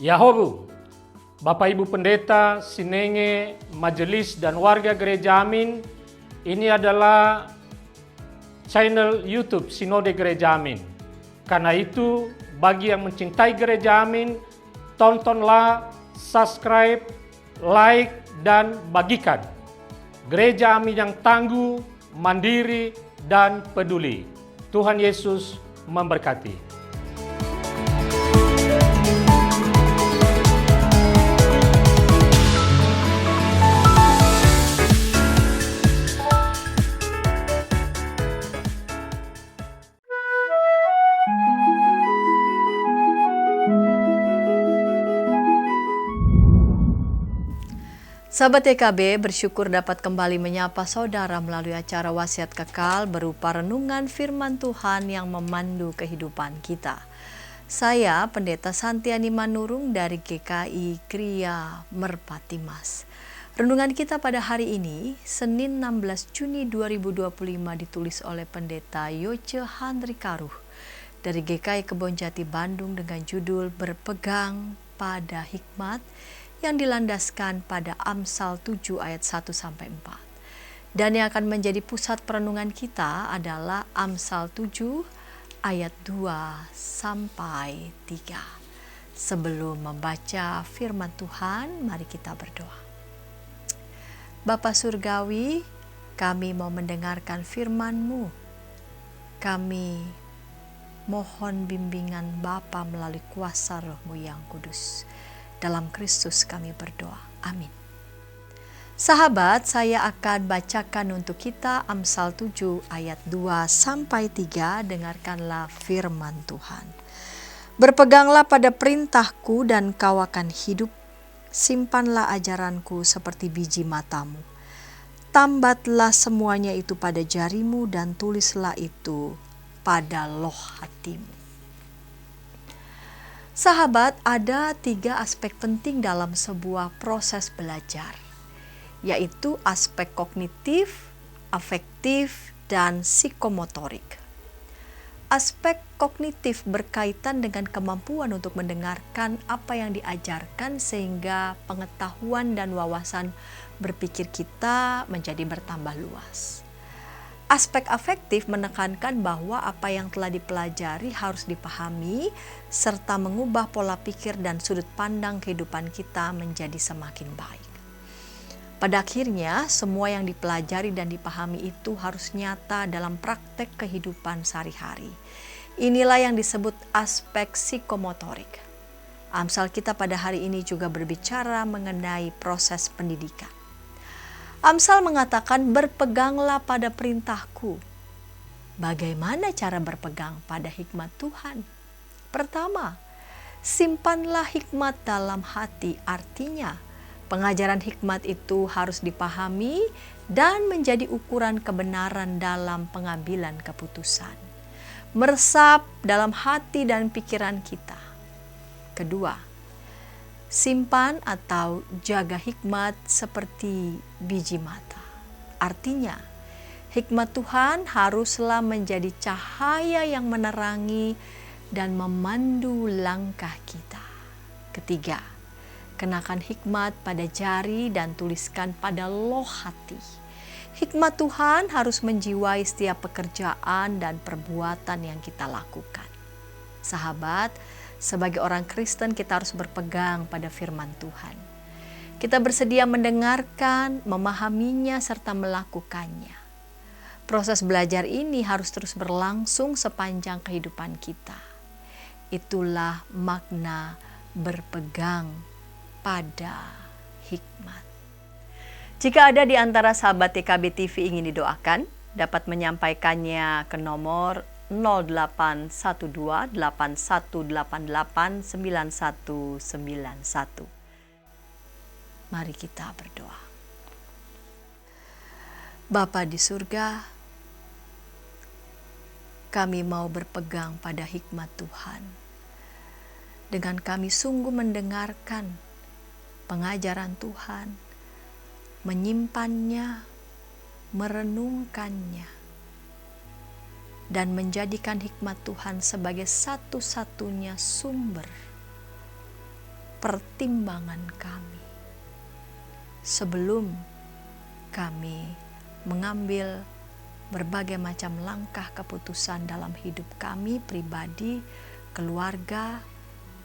Yahobu, Bapak Ibu Pendeta, Sinenge, Majelis dan warga Gereja Amin, ini adalah channel YouTube Sinode Gereja Amin. Karena itu, bagi yang mencintai Gereja Amin, tontonlah, subscribe, like, dan bagikan. Gereja Amin yang tangguh, mandiri, dan peduli. Tuhan Yesus memberkati. Sahabat TKB, bersyukur dapat kembali menyapa saudara melalui acara Wasiat Kekal berupa renungan firman Tuhan yang memandu kehidupan kita. Saya Pendeta Santiani Manurung dari GKI Kria Merpati Mas. Renungan kita pada hari ini, Senin 16 Juni 2025 ditulis oleh Pendeta Yoce Handrikaruh dari GKI Kebonjati Bandung dengan judul Berpegang pada Hikmat yang dilandaskan pada Amsal 7 ayat 1-4. Dan yang akan menjadi pusat perenungan kita adalah Amsal 7 ayat 2-3. Sebelum membaca firman Tuhan, mari kita berdoa. Bapa Surgawi, kami mau mendengarkan firman-Mu. Kami mohon bimbingan Bapa melalui kuasa Roh-Mu yang kudus. Dalam Kristus kami berdoa. Amin. Sahabat, saya akan bacakan untuk kita Amsal 7 ayat 2-3. Dengarkanlah firman Tuhan. Berpeganglah pada perintahku dan kau akan hidup. Simpanlah ajaranku seperti biji matamu. Tambatlah semuanya itu pada jarimu dan tulislah itu pada loh hatimu. Sahabat, ada 3 aspek penting dalam sebuah proses belajar, yaitu aspek kognitif, afektif, dan psikomotorik. Aspek kognitif berkaitan dengan kemampuan untuk mendengarkan apa yang diajarkan sehingga pengetahuan dan wawasan berpikir kita menjadi bertambah luas. Aspek afektif menekankan bahwa apa yang telah dipelajari harus dipahami serta mengubah pola pikir dan sudut pandang kehidupan kita menjadi semakin baik. Pada akhirnya, semua yang dipelajari dan dipahami itu harus nyata dalam praktek kehidupan sehari-hari. Inilah yang disebut aspek psikomotorik. Amsal kita pada hari ini juga berbicara mengenai proses pendidikan. Amsal mengatakan berpeganglah pada perintahku. Bagaimana cara berpegang pada hikmat Tuhan? Pertama, simpanlah hikmat dalam hati. Artinya, pengajaran hikmat itu harus dipahami dan menjadi ukuran kebenaran dalam pengambilan keputusan. Meresap dalam hati dan pikiran kita. Kedua, simpan atau jaga hikmat seperti biji mata. Artinya, hikmat Tuhan haruslah menjadi cahaya yang menerangi dan memandu langkah kita. Ketiga, kenakan hikmat pada jari dan tuliskan pada loh hati. Hikmat Tuhan harus menjiwai setiap pekerjaan dan perbuatan yang kita lakukan. Sahabat, sebagai orang Kristen kita harus berpegang pada firman Tuhan. Kita bersedia mendengarkan, memahaminya, serta melakukannya. Proses belajar ini harus terus berlangsung sepanjang kehidupan kita. Itulah makna berpegang pada hikmat. Jika ada di antara sahabat TKB TV ingin didoakan, dapat menyampaikannya ke nomor 081281889191. Mari kita berdoa. Bapa di surga, kami mau berpegang pada hikmat Tuhan. Dengan kami sungguh mendengarkan pengajaran Tuhan, menyimpannya, merenungkannya, dan menjadikan hikmat Tuhan sebagai satu-satunya sumber pertimbangan kami sebelum kami mengambil berbagai macam langkah keputusan dalam hidup kami pribadi, keluarga,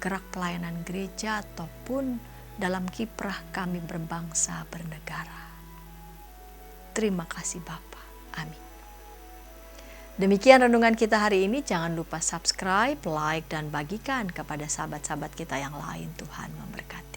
gerak pelayanan gereja, ataupun dalam kiprah kami berbangsa bernegara. Terima kasih Bapa. Amin. Demikian renungan kita hari ini. Jangan lupa subscribe, like, dan bagikan kepada sahabat-sahabat kita yang lain. Tuhan memberkati.